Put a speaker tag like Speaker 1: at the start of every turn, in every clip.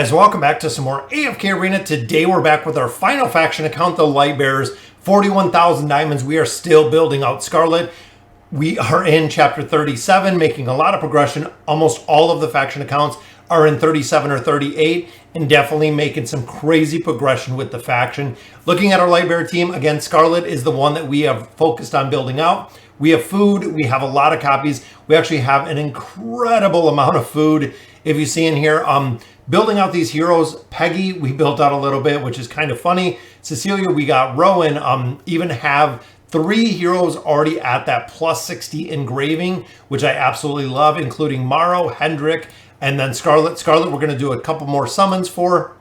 Speaker 1: guys, welcome back to some more AFK Arena. Today we're back with our final faction account, the Lightbearers. 41,000 diamonds. We are still building out Scarlet. We are in chapter 37, making a lot of progression. Almost all of the faction accounts are in 37 or 38, and definitely making some crazy progression with the faction. Looking at our Lightbearer team, again, Scarlet is the one that we have focused on building out. We have food, we have a lot of copies. We actually have an incredible amount of food. If you see in here, building out these heroes, Peggy, we built out a little bit, which is kind of funny. Cecilia, we got Rowan, even have 3 heroes already at that plus 60 engraving, which I absolutely love, including Morrow, Hendrik, and then Scarlet. Scarlet, we're going to do a couple more summons for.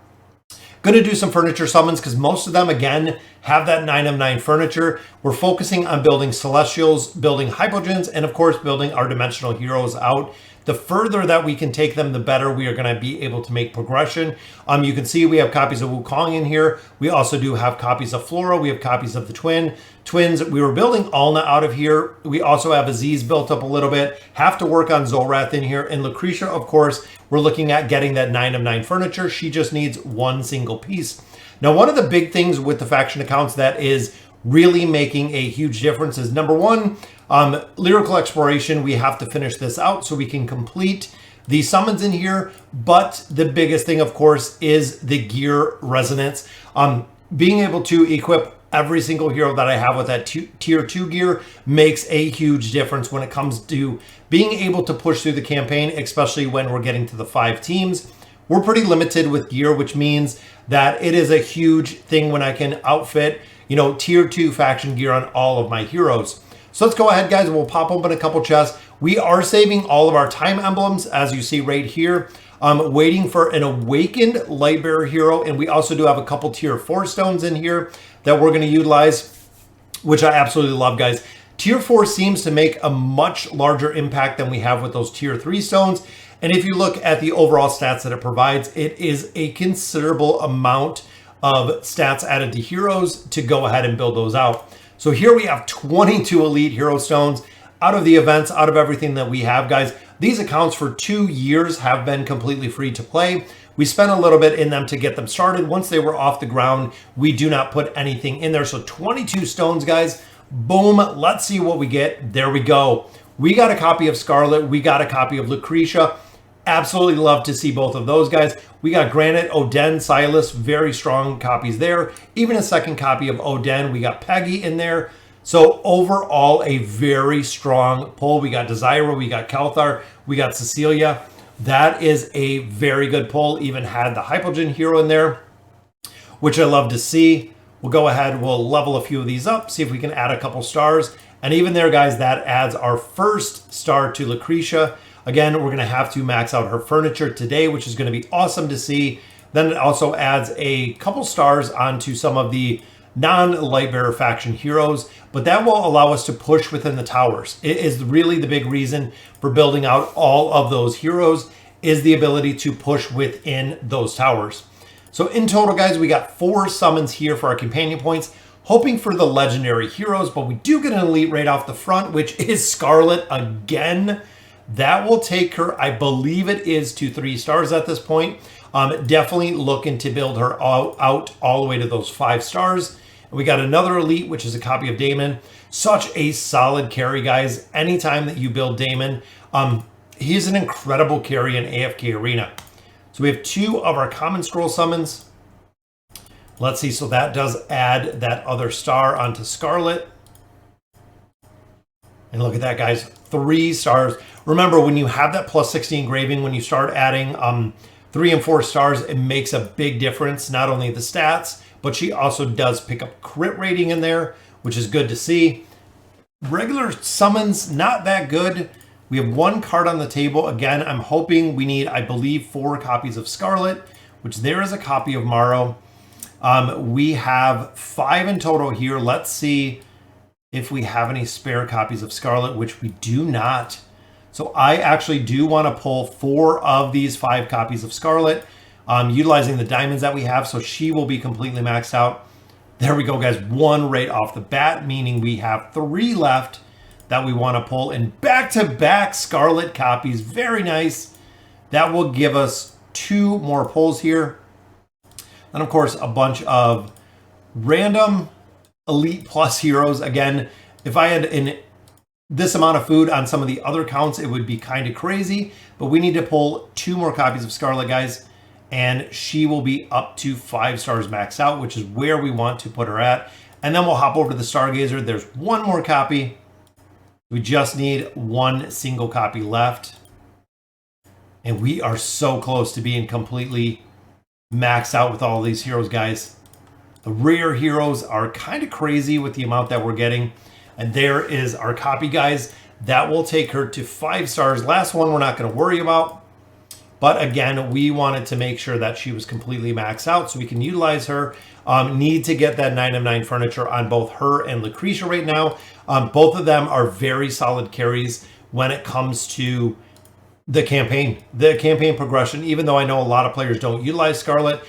Speaker 1: Going to do some furniture summons because most of them, again, have that 9 of 9 furniture. We're focusing on building Celestials, building Hypogens, and of course, building our dimensional heroes out. The further that we can take them, the better we are going to be able to make progression. You can see we have copies of Wukong in here. We also do have copies of Flora. We have copies of the twins. We were building Alna out of here. We also have Aziz built up a little bit. Have to work on Zolrath in here. And Lucretia, of course, we're looking at getting that 9 of 9 furniture. She just needs one single piece. Now, one of the big things with the faction accounts that is really making a huge difference is, number one, lyrical exploration. We have to finish this out so we can complete the summons in here. But the biggest thing, of course, is the gear resonance. Being able to equip every single hero that I have with that tier 2 gear makes a huge difference when it comes to being able to push through the campaign, especially when we're getting to the 5 teams. We're pretty limited with gear, which means that it is a huge thing when I can outfit, tier 2 faction gear on all of my heroes. So let's go ahead, guys. We'll pop open a couple chests. We are saving all of our time emblems, as you see right here. Waiting for an awakened Lightbearer hero, and we also do have a couple tier 4 stones in here that we're going to utilize, which I absolutely love, guys. Tier 4 seems to make a much larger impact than we have with those tier 3 stones. And if you look at the overall stats that it provides, it is a considerable amount of stats added to heroes to go ahead and build those out. So here we have 22 elite hero stones out of the events, out of everything that we have, guys. These accounts for 2 years have been completely free to play. We spent a little bit in them to get them started. Once they were off the ground, we do not put anything in there. So 22 stones, guys. Boom. Let's see what we get. There we go. We got a copy of Scarlet. We got a copy of Lucretia. Absolutely love to see both of those guys. We got Granite, Oden, Silas, very strong copies there. Even a second copy of Oden. We got Peggy in there. So overall, a very strong pull. We got Desira, we got Kelthar, we got Cecilia. That is a very good pull. Even had the Hypogen hero in there, which I love to see. We'll go ahead, we'll level a few of these up, see if we can add a couple stars. And even there, guys, that adds our first star to Lucretia. Again, we're going to have to max out her furniture today, which is going to be awesome to see. Then it also adds a couple stars onto some of the non-Lightbearer faction heroes, but that will allow us to push within the towers. It is really the big reason for building out all of those heroes, is the ability to push within those towers. So in total, guys, we got 4 summons here for our companion points, hoping for the legendary heroes, but we do get an elite right off the front, which is Scarlet again. That will take her, I believe it is, to 3 stars at this point. Definitely looking to build her out all the way to those 5 stars. And we got another elite, which is a copy of Damon. Such a solid carry, guys. Anytime that you build Damon, he's an incredible carry in AFK Arena. So we have 2 of our common scroll summons. Let's see, so that does add that other star onto Scarlet. And look at that, guys, 3 stars. Remember, when you have that plus 60 engraving, when you start adding 3 and 4 stars, it makes a big difference, not only the stats, but she also does pick up crit rating in there, which is good to see. Regular summons, not that good. We have 1 card on the table. Again, I'm hoping we need, I believe, 4 copies of Scarlet, which there is a copy of Morrow. We have 5 in total here. Let's see if we have any spare copies of Scarlet, which we do not. So I actually do want to pull 4 of these 5 copies of Scarlet, utilizing the diamonds that we have, so she will be completely maxed out. There we go, guys. 1 right off the bat, meaning we have 3 left that we want to pull. And back-to-back Scarlet copies. Very nice. That will give us 2 more pulls here. And of course, a bunch of random Elite Plus heroes. Again, if I had this amount of food on some of the other counts, it would be kind of crazy. But we need to pull 2 more copies of Scarlet, guys. And she will be up to 5 stars max out, which is where we want to put her at. And then we'll hop over to the Stargazer. There's 1 more copy. We just need 1 single copy left. And we are so close to being completely maxed out with all of these heroes, guys. The rare heroes are kind of crazy with the amount that we're getting. And there is our copy, guys. That will take her to 5 stars. Last one we're not going to worry about. But again, we wanted to make sure that she was completely maxed out so we can utilize her. Need to get that 9 of 9 furniture on both her and Lucretia right now. Both of them are very solid carries when it comes to the campaign progression. Even though I know a lot of players don't utilize Scarlet,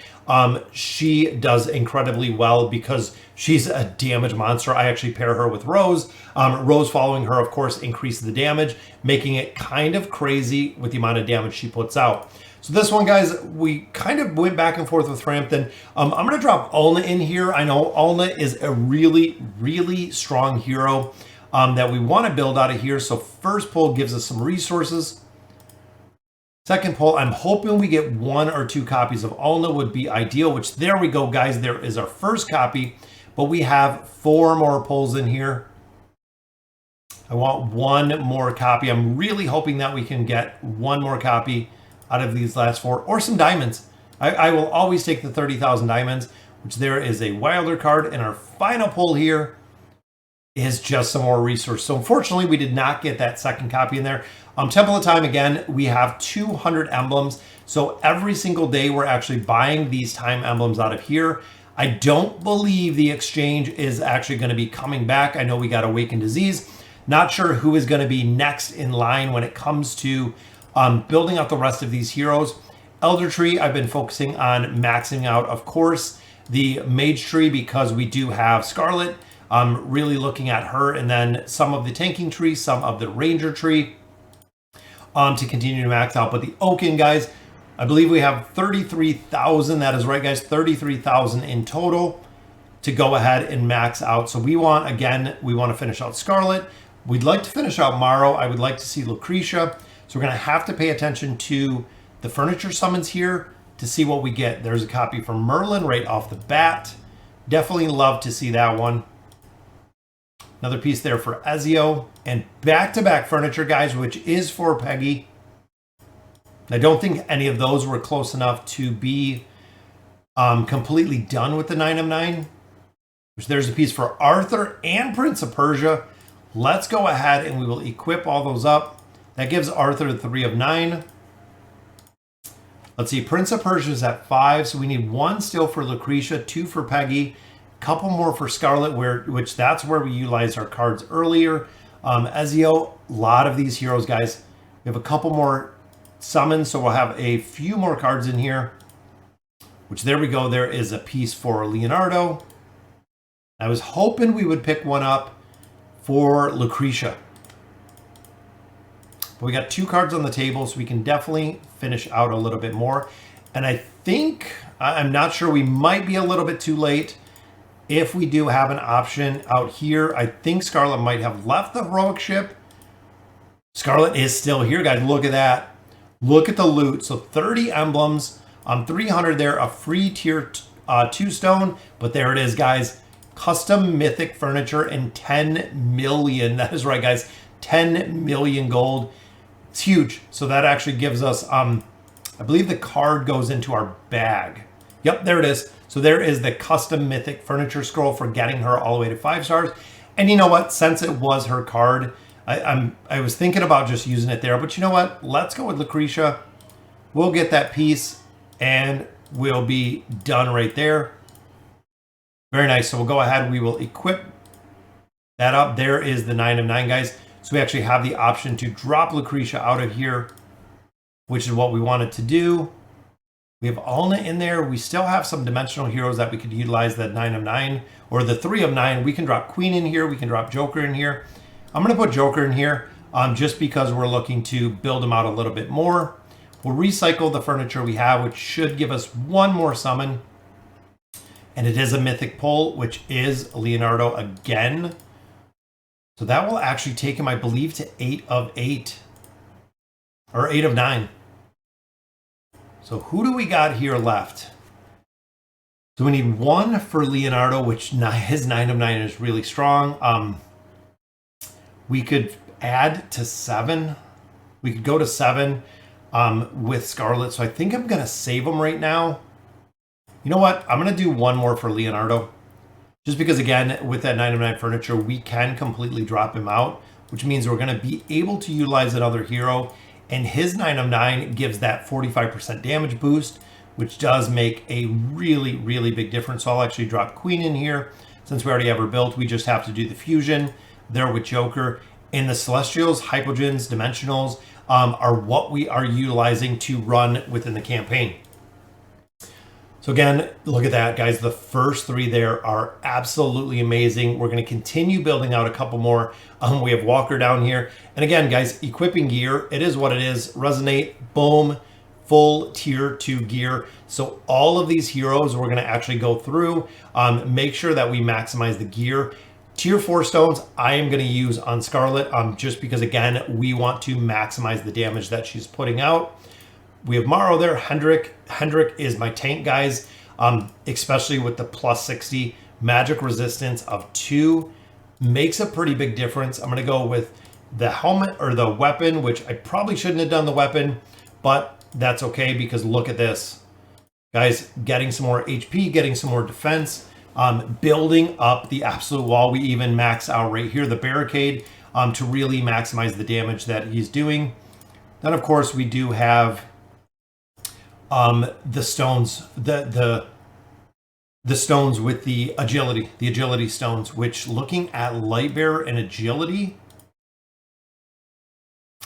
Speaker 1: she does incredibly well because she's a damage monster. I actually pair her with Rose. Rose following her, of course, increases the damage, making it kind of crazy with the amount of damage she puts out. So this one, guys, we kind of went back and forth with Frampton. I'm going to drop Ulna in here. I know Ulna is a really, really strong hero that we want to build out of here. So first pull gives us some resources. Second pull, I'm hoping we get 1 or 2 copies of Ulna would be ideal, which there we go, guys. There is our first copy, but we have 4 more pulls in here. I want 1 more copy. I'm really hoping that we can get 1 more copy out of these last 4 or some diamonds. I will always take the 30,000 diamonds, which there is a Wilder card. And our final pull here is just some more resource. So unfortunately, we did not get that second copy in there. Temple of Time, again, we have 200 emblems. So every single day, we're actually buying these time emblems out of here. I don't believe the exchange is actually going to be coming back. I know we got Awakened Disease. Not sure who is going to be next in line when it comes to building out the rest of these heroes. Elder Tree, I've been focusing on maxing out, of course, the Mage Tree because we do have Scarlet. I'm really looking at her, and then some of the tanking tree, some of the Ranger Tree to continue to max out. But the Oaken, guys, I believe we have 33,000. That is right, guys, 33,000 in total to go ahead and max out. So we want to finish out Scarlet. We'd like to finish out Morrow. I would like to see Lucretia. So we're going to have to pay attention to the furniture summons here to see what we get. There's a copy from Merlin right off the bat. Definitely love to see that one. Another piece there for Ezio. And back-to-back furniture, guys, which is for Peggy. I don't think any of those were close enough to be completely done with the 9 of 9. Which there's a piece for Arthur and Prince of Persia. Let's go ahead and we will equip all those up. That gives Arthur the 3 of 9. Let's see, Prince of Persia is at 5, so we need 1 still for Lucretia, 2 for Peggy. Couple more for Scarlet, which that's where we utilized our cards earlier. Ezio, a lot of these heroes, guys. We have a couple more summons, so we'll have a few more cards in here. Which, there we go. There is a piece for Leonardo. I was hoping we would pick one up for Lucretia. But we got 2 cards on the table, so we can definitely finish out a little bit more. And I think, I'm not sure, we might be a little bit too late. If we do have an option out here, I think Scarlet might have left the heroic ship. Scarlet is still here, guys. Look at that. Look at the loot. So 30 emblems, 300 there, a free tier 2 stone. But there it is, guys. Custom mythic furniture and 10 million. That is right, guys. 10 million gold. It's huge. So that actually gives us, I believe the card goes into our bag. Yep, there it is. So there is the custom mythic furniture scroll for getting her all the way to 5 stars. And you know what? Since it was her card, I was thinking about just using it there. But you know what? Let's go with Lucretia. We'll get that piece and we'll be done right there. Very nice. So we'll go ahead. We will equip that up. There is the 9 of 9, guys. So we actually have the option to drop Lucretia out of here, which is what we wanted to do. We have Ulna in there. We still have some dimensional heroes that we could utilize, that 9 of 9 or the 3 of 9. We can drop Queen in here. We can drop Joker in here. I'm going to put Joker in here just because we're looking to build him out a little bit more. We'll recycle the furniture we have, which should give us one more summon. And it is a mythic pull, which is Leonardo again. So that will actually take him, I believe, to 8 of 8. Or 8 of 9. So who do we got here left? So we need 1 for Leonardo, which his 9 of 9 is really strong. We could add to 7. We could go to 7 with Scarlet. So I think I'm going to save him right now. You know what? I'm going to do 1 more for Leonardo. Just because, again, with that 9 of 9 furniture, we can completely drop him out, which means we're going to be able to utilize another hero. And his 9 of 9 gives that 45% damage boost, which does make a really, really big difference. So I'll actually drop Queen in here. Since we already have her built, we just have to do the fusion there with Joker. And the Celestials, Hypogens, Dimensionals are what we are utilizing to run within the campaign. So again, look at that, guys. The first 3 there are absolutely amazing. We're going to continue building out a couple more. We have Walker down here. And again, guys, equipping gear, it is what it is. Resonate, boom, full tier 2 gear. So all of these heroes we're going to actually go through, make sure that we maximize the gear. Tier 4 stones I am going to use on Scarlet just because, again, we want to maximize the damage that she's putting out. We have Morrow there. Hendrik is my tank, guys, especially with the plus 60 magic resistance of 2. Makes a pretty big difference. I'm going to go with the helmet or the weapon, which I probably shouldn't have done the weapon, but that's okay because look at this. Guys, getting some more HP, getting some more defense, building up the absolute wall. We even max out right here the barricade to really maximize the damage that he's doing. Then, of course, we do have the stones, the stones with the agility stones, which looking at Lightbearer and agility,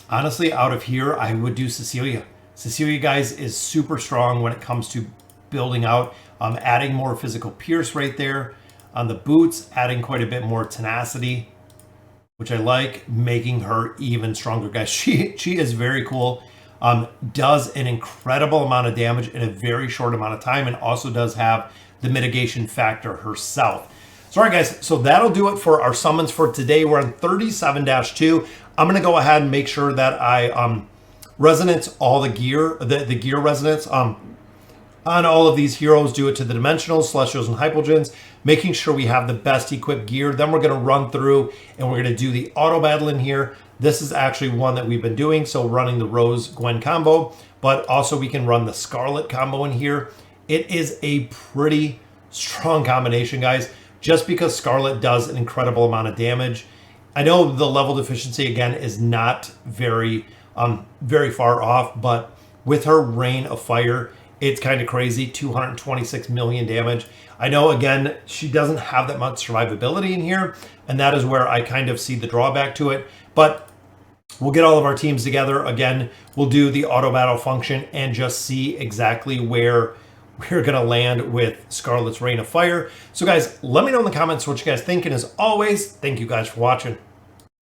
Speaker 1: honestly, out of here, I would do Cecilia. Cecilia, guys, is super strong when it comes to building out, adding more physical pierce right there. On the boots, adding quite a bit more tenacity, which I like, making her even stronger, guys. She is very cool. Does an incredible amount of damage in a very short amount of time, and also does have the mitigation factor herself. So, all right, guys, so that'll do it for our summons for today. We're on 37-2. I'm going to go ahead and make sure that I resonance all the gear, the gear resonance on all of these heroes. Do it to the Dimensionals, Celestials, and Hypogens, making sure we have the best equipped gear. Then we're going to run through and we're going to do the auto battle in here. This is actually one that we've been doing, so running the Rose-Gwen combo, but also we can run the Scarlet combo in here. It is a pretty strong combination, guys, just because Scarlet does an incredible amount of damage. I know the level deficiency, again, is not very far off, but with her Rain of Fire, it's kind of crazy, 226 million damage. I know, again, she doesn't have that much survivability in here, and that is where I kind of see the drawback to it. But we'll get all of our teams together. Again, we'll do the auto battle function and just see exactly where we're going to land with Scarlet's Rain of Fire. So, guys, let me know in the comments what you guys think. And as always, thank you guys for watching.